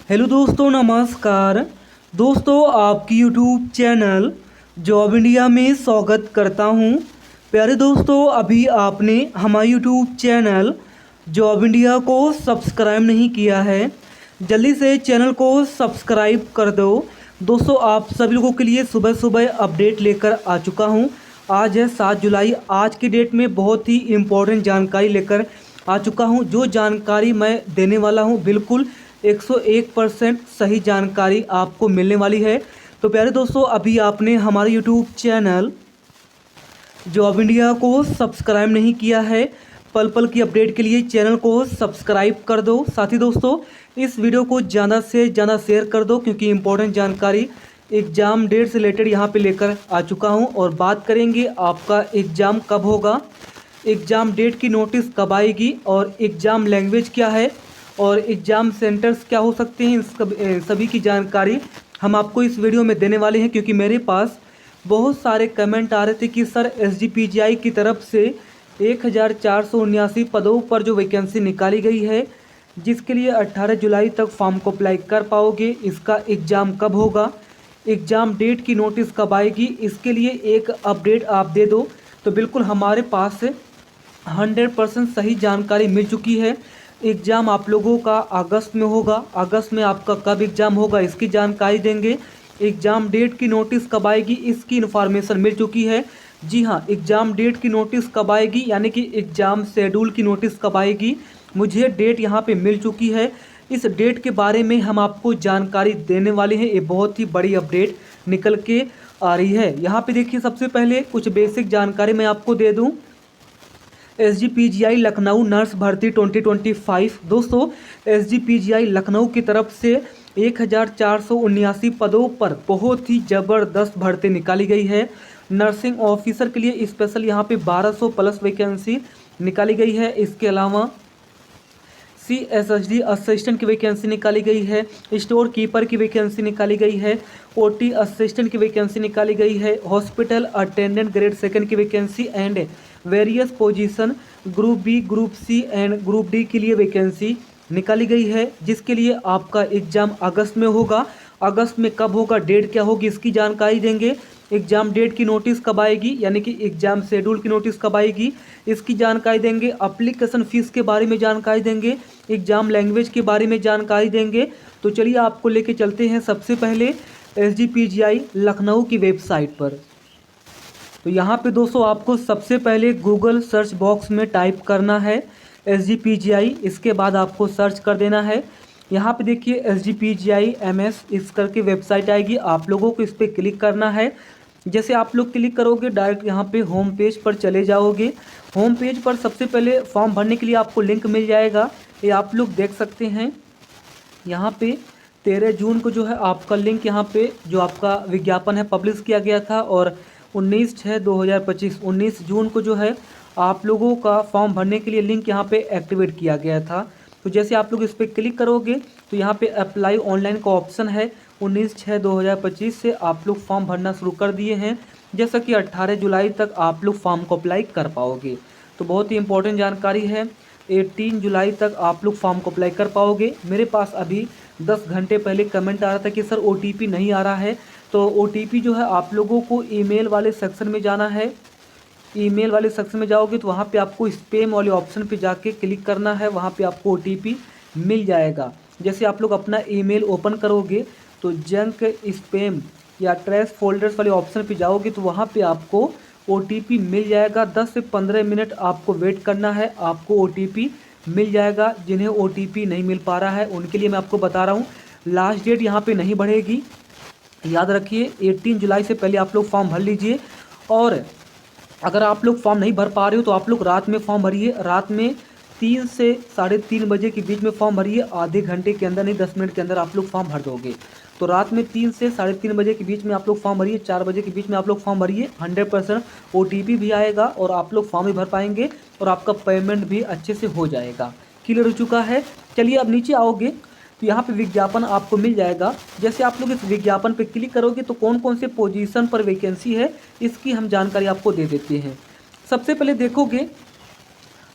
Hello दोस्तों, नमस्कार। दोस्तों, आपकी यूट्यूब चैनल जॉब इंडिया में स्वागत करता हूं। प्यारे दोस्तों, अभी आपने हमारा यूट्यूब चैनल जॉब इंडिया को सब्सक्राइब नहीं किया है, जल्दी से चैनल को सब्सक्राइब कर दो। दोस्तों, आप सभी लोगों के लिए सुबह सुबह अपडेट लेकर आ चुका हूं। आज है 7 जुलाई। आज की डेट में बहुत ही इम्पोर्टेंट जानकारी लेकर आ चुका हूं। जो जानकारी मैं देने वाला हूं बिल्कुल 101% सही जानकारी आपको मिलने वाली है। तो प्यारे दोस्तों, अभी आपने हमारे यूट्यूब चैनल जॉब इंडिया को सब्सक्राइब नहीं किया है, पल पल की अपडेट के लिए चैनल को सब्सक्राइब कर दो। साथ ही दोस्तों, इस वीडियो को ज़्यादा से ज़्यादा शेयर कर दो, क्योंकि इम्पोर्टेंट जानकारी एग्ज़ाम डेट से रिलेटेड यहाँ पे लेकर आ चुका हूँ। और बात करेंगे आपका एग्ज़ाम कब होगा, एग्ज़ाम डेट की नोटिस कब आएगी, और एग्ज़ाम लैंग्वेज क्या है, और एग्ज़ाम सेंटर्स क्या हो सकते हैं, सभी की जानकारी हम आपको इस वीडियो में देने वाले हैं। क्योंकि मेरे पास बहुत सारे कमेंट आ रहे थे कि सर एसजीपीजीआई की तरफ से 1479 पदों पर जो वैकेंसी निकाली गई है, जिसके लिए 18 जुलाई तक फॉर्म को अप्लाई कर पाओगे, इसका एग्ज़ाम कब होगा, एग्ज़ाम डेट की नोटिस कब आएगी, इसके लिए एक अपडेट आप दे दो। तो बिल्कुल हमारे पास 100% सही जानकारी मिल चुकी है। एग्ज़ाम आप लोगों का अगस्त में होगा। अगस्त में आपका कब एग्ज़ाम होगा इसकी जानकारी देंगे। एग्ज़ाम डेट की नोटिस कब आएगी इसकी इन्फॉर्मेशन मिल चुकी है। जी हाँ, एग्ज़ाम डेट की नोटिस कब आएगी, यानी कि एग्ज़ाम शेड्यूल की नोटिस कब आएगी, मुझे डेट यहाँ पे मिल चुकी है। इस डेट के बारे में हम आपको जानकारी देने वाले हैं। ये बहुत ही बड़ी अपडेट निकल के आ रही है। यहाँ पे देखिए, सबसे पहले कुछ बेसिक जानकारी मैं आपको दे दूँ। एसजीपीजीआई लखनऊ नर्स भर्ती 2025। दोस्तों, एसजीपीजीआई लखनऊ की तरफ से 1479 पदों पर बहुत ही ज़बरदस्त भर्ती निकाली गई है। नर्सिंग ऑफिसर के लिए स्पेशल यहाँ पे 1200 प्लस वैकेंसी निकाली गई है। इसके अलावा CSHD असिस्टेंट की वैकेंसी निकाली गई है, स्टोर कीपर की वैकेंसी निकाली गई है, OT असिस्टेंट की वैकेंसी निकाली गई है, हॉस्पिटल अटेंडेंट ग्रेड सेकंड की vacancy and various position group B, group C and group D के लिए वैकेंसी निकाली गई है, जिसके लिए आपका एग्ज़ाम अगस्त में होगा। अगस्त में कब होगा, डेट क्या होगी, इसकी जानकारी देंगे। एग्ज़ाम डेट की नोटिस कब आएगी, यानी कि एग्ज़ाम शेड्यूल की नोटिस कब आएगी, इसकी जानकारी देंगे। अप्लीकेशन फ़ीस के बारे में जानकारी देंगे। एग्ज़ाम लैंग्वेज के बारे में जानकारी देंगे। तो चलिए आपको लेके चलते हैं सबसे पहले एसजीपीजीआई लखनऊ की वेबसाइट पर। तो यहाँ पे दोस्तों, आपको सबसे पहले गूगल सर्च बॉक्स में टाइप करना है एसजीपीजीआई, इसके बाद आपको सर्च कर देना है। यहाँ पे देखिए SGPGI MS इस करके वेबसाइट आएगी, आप लोगों को इस पर क्लिक करना है। जैसे आप लोग क्लिक करोगे, डायरेक्ट यहाँ पे होम पेज पर चले जाओगे। होम पेज पर सबसे पहले फॉर्म भरने के लिए आपको लिंक मिल जाएगा, ये आप लोग देख सकते हैं। यहाँ पे 13 जून को जो है आपका लिंक, यहाँ पे जो आपका विज्ञापन है पब्लिश किया गया था, और 19 जून को जो है आप लोगों का फॉर्म भरने के लिए लिंक यहाँ पे एक्टिवेट किया गया था। तो जैसे आप लोग इस पर क्लिक करोगे तो यहाँ पे अप्लाई ऑनलाइन का ऑप्शन है। 19/6/2025 से आप लोग फॉर्म भरना शुरू कर दिए हैं, जैसा कि 18 जुलाई तक आप लोग फॉर्म को अप्लाई कर पाओगे। तो बहुत ही इंपॉर्टेंट जानकारी है, 18 जुलाई तक आप लोग फॉर्म को अप्लाई कर पाओगे। मेरे पास अभी 10 घंटे पहले कमेंट आ रहा था कि सर OTP नहीं आ रहा है। तो OTP जो है आप लोगों को ईमेल वाले सेक्शन में जाना है। ईमेल वाले सेक्शन में जाओगे तो वहाँ पे आपको स्पैम वाले ऑप्शन पे जाके क्लिक करना है, वहाँ पे आपको OTP मिल जाएगा। जैसे आप लोग अपना ईमेल ओपन करोगे तो जंक, स्पैम या ट्रैश फोल्डर्स वाले ऑप्शन पे जाओगे तो वहाँ पे आपको OTP मिल जाएगा। 10 से 15 मिनट आपको वेट करना है, आपको OTP मिल जाएगा। जिन्हें OTP नहीं मिल पा रहा है उनके लिए मैं आपको बता रहा हूँ, लास्ट डेट यहाँ पे नहीं बढ़ेगी, याद रखिए। 18 जुलाई से पहले आप लोग फॉर्म भर लीजिए। और अगर आप लोग फॉर्म नहीं भर पा रहे हो तो आप लोग रात में फॉर्म भरिए। रात में 3 से 3:30 बजे के बीच में फॉर्म भरिए। आधे घंटे के अंदर, नहीं 10 मिनट के अंदर आप लोग फॉर्म भर दोगे। तो रात में 3 से 3:30 बजे के बीच में आप लोग फॉर्म भरिए, 4 बजे के बीच में आप लोग फॉर्म भरिए। 100% OTP भी आएगा और आप लोग फॉर्म भी भर पाएंगे और आपका पेमेंट भी अच्छे से हो जाएगा। क्लियर हो चुका है। चलिए अब नीचे आओगे तो यहाँ पे विज्ञापन आपको मिल जाएगा। जैसे आप लोग इस विज्ञापन पे क्लिक करोगे तो कौन कौन से पोजीशन पर वैकेंसी है इसकी हम जानकारी आपको दे देते हैं। सबसे पहले देखोगे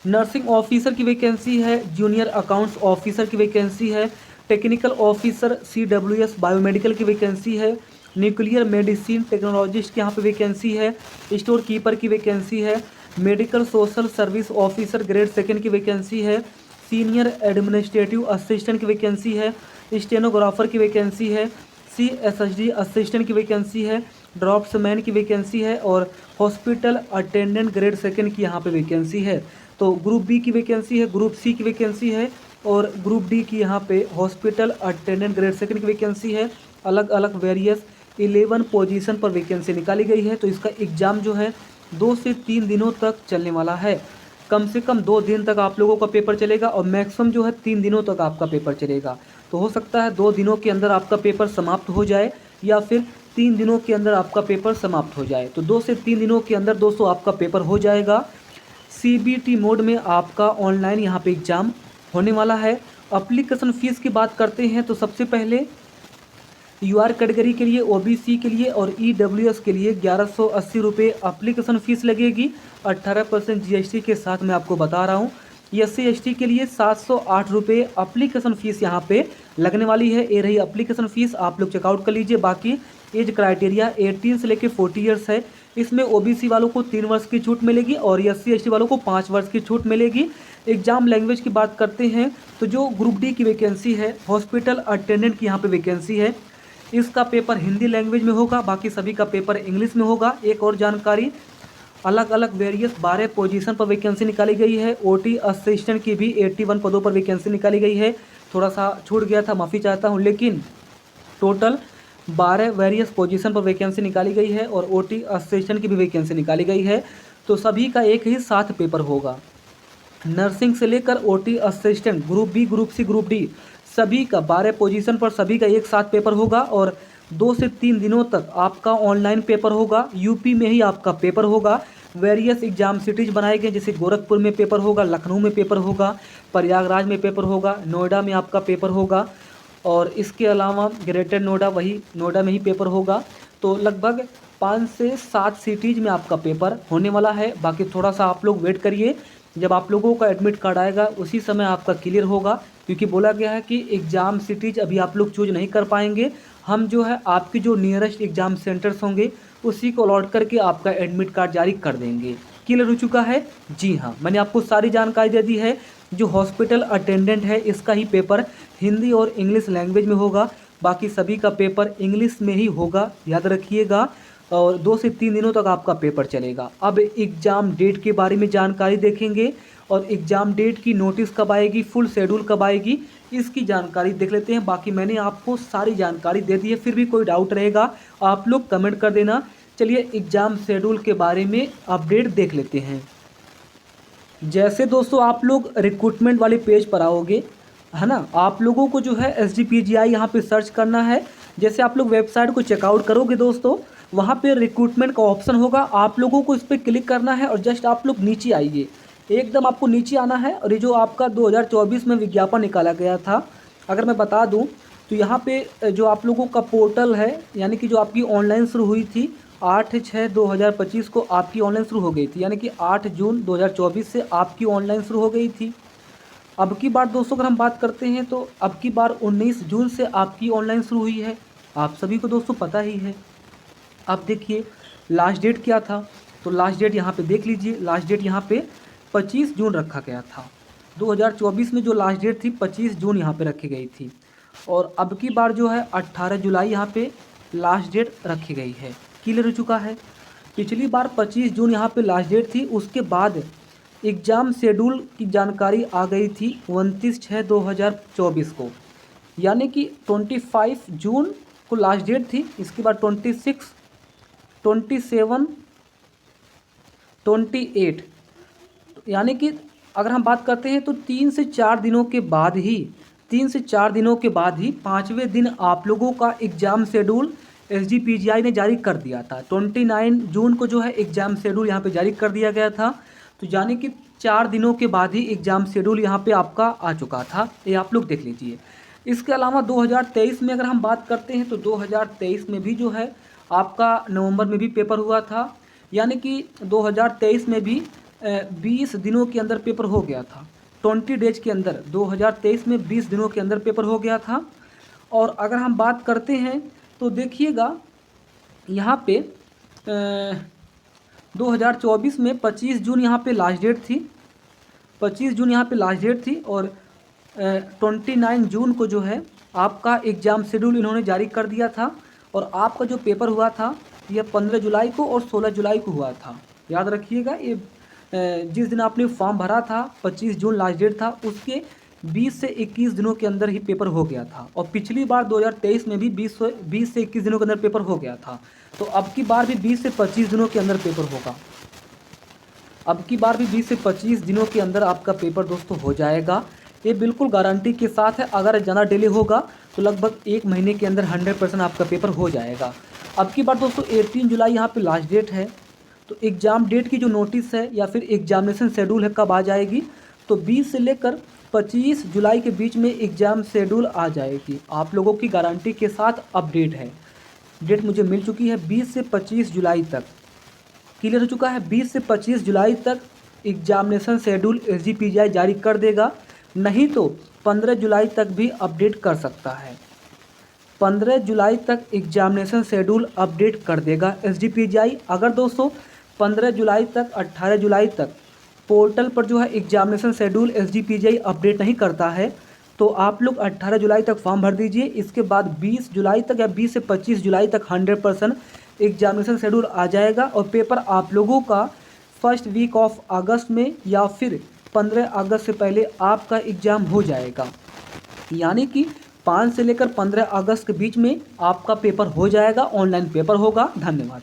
नर्सिंग ऑफिसर की वैकेंसी है, जूनियर अकाउंट्स ऑफिसर की वैकेंसी है, टेक्निकल ऑफिसर CWS बायोमेडिकल की वैकेंसी है। न्यूक्लियर मेडिसिन टेक्नोलॉजिस्ट की यहाँ पे वैकेंसी है। स्टोर कीपर की वैकेंसी है। Medical social service officer grade 2 की वैकेंसी है। सीनियर एडमिनिस्ट्रेटिव असिस्टेंट की वैकेंसी है। स्टेनोग्राफर की वैकेंसी है। CSSD असिस्टेंट की वैकेंसी है। ड्रॉप्समैन की वैकेंसी है और हॉस्पिटल अटेंडेंट ग्रेड 2 की यहाँ पे वैकेंसी है। तो ग्रुप बी की वैकेंसी है, ग्रुप सी की वैकेंसी है और ग्रुप डी की यहाँ पे हॉस्पिटल अटेंडेंट ग्रेड 2 की वैकेंसी है। अलग अलग वेरियस 11 पोजीशन पर वैकेंसी निकाली गई है। तो इसका एग्ज़ाम जो है 2 से 3 दिनों तक चलने वाला है। कम से कम 2 दिन तक आप लोगों का पेपर चलेगा और मैक्सिमम जो है 3 दिनों तक आपका पेपर चलेगा। तो हो सकता है 2 दिनों के अंदर आपका पेपर समाप्त हो जाए या फिर 3 दिनों के अंदर आपका पेपर समाप्त हो जाए। तो 2 से 3 दिनों के अंदर दोस्तों आपका पेपर हो जाएगा। CBT मोड में आपका ऑनलाइन यहाँ पे एग्ज़ाम होने वाला है। अप्लीकेशन फ़ीस की बात करते हैं तो सबसे पहले UR कैटेगरी के लिए, OBC के लिए और EWS के लिए 1180 रुपये अप्लीकेशन फ़ीस लगेगी। 18% GST के साथ मैं आपको बता रहा हूँ। SC ST के लिए 708 रुपये अप्लीकेशन फ़ीस यहाँ पे लगने वाली है। ये रही अप्लीकेशन फ़ीस, आप लोग चेकआउट कर लीजिए। बाकी एज क्राइटेरिया 18 से लेकर 40 ईयर्स है। इसमें OBC वालों को 3 वर्ष की छूट मिलेगी और SC ST वालों को 5 वर्ष की छूट मिलेगी। एग्ज़ाम लैंग्वेज की बात करते हैं तो जो ग्रुप डी की वैकेंसी है, हॉस्पिटल अटेंडेंट की यहाँ पे वैकेंसी है, इसका पेपर हिंदी लैंग्वेज में होगा, बाकी सभी का पेपर इंग्लिश में होगा। एक और जानकारी, अलग अलग वेरियस 12 पोजीशन पर वैकेंसी निकाली गई है। OT असिस्टेंट की भी 81 पदों पर वैकेंसी निकाली गई है। थोड़ा सा छूट गया था, माफ़ी चाहता हूँ, लेकिन टोटल 12 वेरियस पोजीशन पर वैकेंसी निकाली गई है और OT असिस्टेंट की भी वैकेंसी निकाली गई है। तो सभी का एक ही साथ पेपर होगा। नर्सिंग से लेकर OT assistant, group B, group C, group D, सभी का 12 पोजीशन पर सभी का एक साथ पेपर होगा और 2 से 3 दिनों तक आपका ऑनलाइन पेपर होगा। यूपी में ही आपका पेपर होगा। वेरियस एग्जाम सिटीज़ बनाए गए, जैसे गोरखपुर में पेपर होगा, लखनऊ में पेपर होगा, प्रयागराज में पेपर होगा, नोएडा में आपका पेपर होगा और इसके अलावा ग्रेटर नोएडा, वही नोएडा में ही पेपर होगा। तो लगभग 5 से 7 सिटीज़ में आपका पेपर होने वाला है। बाकी थोड़ा सा आप लोग वेट करिए, जब आप लोगों का एडमिट कार्ड आएगा उसी समय आपका क्लियर होगा, क्योंकि बोला गया है कि एग्ज़ाम सिटीज़ अभी आप लोग चूज नहीं कर पाएंगे। हम जो है आपके जो नियरेस्ट एग्ज़ाम सेंटर्स होंगे उसी को अलॉट करके आपका एडमिट कार्ड जारी कर देंगे। क्लियर हो चुका है? जी हाँ, मैंने आपको सारी जानकारी दे दी है। जो हॉस्पिटल अटेंडेंट है इसका ही पेपर हिंदी और इंग्लिश लैंग्वेज में होगा, बाकी सभी का पेपर इंग्लिश में ही होगा, याद रखिएगा। और 2 से 3 दिनों तक आपका पेपर चलेगा। अब एग्ज़ाम डेट के बारे में जानकारी देखेंगे और एग्ज़ाम डेट की नोटिस कब आएगी, फुल शेड्यूल कब आएगी, इसकी जानकारी देख लेते हैं। बाकी मैंने आपको सारी जानकारी दे दी है, फिर भी कोई डाउट रहेगा आप लोग कमेंट कर देना। चलिए एग्ज़ाम शेड्यूल के बारे में अपडेट देख लेते हैं। जैसे दोस्तों आप लोग रिक्रूटमेंट वाले पेज पर आओगे, है ना, आप लोगों को जो है SGPGI यहाँ पे सर्च करना है। जैसे आप लोग वेबसाइट को चेकआउट करोगे दोस्तों, वहाँ पे रिक्रूटमेंट का ऑप्शन होगा, आप लोगों को इस पर क्लिक करना है और जस्ट आप लोग नीचे आइए, एकदम आपको नीचे आना है। और ये जो आपका 2024 में विज्ञापन निकाला गया था, अगर मैं बता दूं तो यहाँ पे जो आप लोगों का पोर्टल है, यानी कि जो आपकी ऑनलाइन शुरू हुई थी 8/6/2025 को आपकी ऑनलाइन शुरू हो गई थी, यानी कि 8 जून 2024 से आपकी ऑनलाइन शुरू हो गई थी। अब की बार दोस्तों अगर हम बात करते हैं तो अब की बार 19 जून से आपकी ऑनलाइन शुरू हुई है, आप सभी को दोस्तों पता ही है। अब देखिए लास्ट डेट क्या था, तो लास्ट डेट यहाँ पे देख लीजिए, लास्ट डेट यहाँ पे 25 जून रखा गया था। 2024 में जो लास्ट डेट थी 25 जून यहाँ पे रखी गई थी और अब की बार जो है 18 जुलाई यहाँ पे लास्ट डेट रखी गई है। क्लियर हो चुका है? पिछली बार 25 जून यहाँ पे लास्ट डेट थी, उसके बाद एग्ज़ाम शेड्यूल की जानकारी आ गई थी 29/6/2024 को, यानी कि 25 जून को लास्ट डेट थी। इसके बाद 26, 27, 28, यानी कि अगर हम बात करते हैं तो 3 से 4 दिनों के बाद ही 5वें दिन आप लोगों का एग्ज़ाम शेड्यूल SGPGI ने जारी कर दिया था। 29 जून को जो है एग्ज़ाम शेड्यूल यहाँ पे जारी कर दिया गया था। तो यानी कि 4 दिनों के बाद ही एग्ज़ाम शेड्यूल यहाँ पे आपका आ चुका था, ये आप लोग देख लीजिए। इसके अलावा 2023 में अगर हम बात करते हैं तो 2023 में भी जो है आपका नवंबर में भी पेपर हुआ था, यानी कि 2023 में भी 20 दिनों के अंदर पेपर हो गया था। 20 डेज के अंदर 2023 में 20 दिनों के अंदर पेपर हो गया था। और अगर हम बात करते हैं तो देखिएगा यहाँ पे 2024 में 25 जून यहाँ पे लास्ट डेट थी, 25 जून यहाँ पे लास्ट डेट थी। और 29 जून को जो है आपका एग्ज़ाम शेड्यूल इन्होंने जारी कर दिया था। और आपका जो पेपर हुआ था यह 15 जुलाई को और 16 जुलाई को हुआ था। याद रखिएगा, ये जिस दिन आपने फॉर्म भरा था 25 जून लास्ट डेट था, उसके 20 से 21 दिनों के अंदर ही पेपर हो गया था। और पिछली बार 2023 में भी 20 से 21 दिनों के अंदर पेपर हो गया था। तो अब की बार भी 20 से 25 दिनों के अंदर पेपर होगा। अब की बार भी 20 से 25 दिनों के अंदर आपका पेपर दोस्तों हो जाएगा। ये बिल्कुल गारंटी के साथ है। अगर ज़्यादा डिले होगा तो लगभग 1 महीने के अंदर 100% आपका पेपर हो जाएगा। अब की बार दोस्तों 18 जुलाई यहाँ पे लास्ट डेट है। तो एग्ज़ाम डेट की जो नोटिस है या फिर एग्जामिनेशन शेड्यूल है कब आ जाएगी, तो 20 से लेकर 25 जुलाई के बीच में एग्ज़ाम शेड्यूल आ जाएगी। आप लोगों की गारंटी के साथ अपडेट है। डेट मुझे मिल चुकी है 20 से 25 जुलाई तक क्लियर हो चुका है। 20 से 25 जुलाई तक एग्जामिनेशन शेड्यूल SGPGI जारी कर देगा, नहीं तो 15 जुलाई तक भी अपडेट कर सकता है। 15 जुलाई तक एग्जामिनेशन शेड्यूल अपडेट कर देगा SGPGI। अगर दोस्तों 15 जुलाई तक 18 जुलाई तक पोर्टल पर जो है एग्जामिनेशन शेड्यूल SGPGI अपडेट नहीं करता है, तो आप लोग 18 जुलाई तक फॉर्म भर दीजिए। इसके बाद 20 जुलाई तक या 20 से 25 जुलाई तक 100% एग्जामिनेशन शेड्यूल आ जाएगा। और पेपर आप लोगों का फर्स्ट वीक ऑफ अगस्त में या फिर 15 अगस्त से पहले आपका एग्ज़ाम हो जाएगा। यानी कि 5 से लेकर 15 अगस्त के बीच में आपका पेपर हो जाएगा, ऑनलाइन पेपर होगा। धन्यवाद।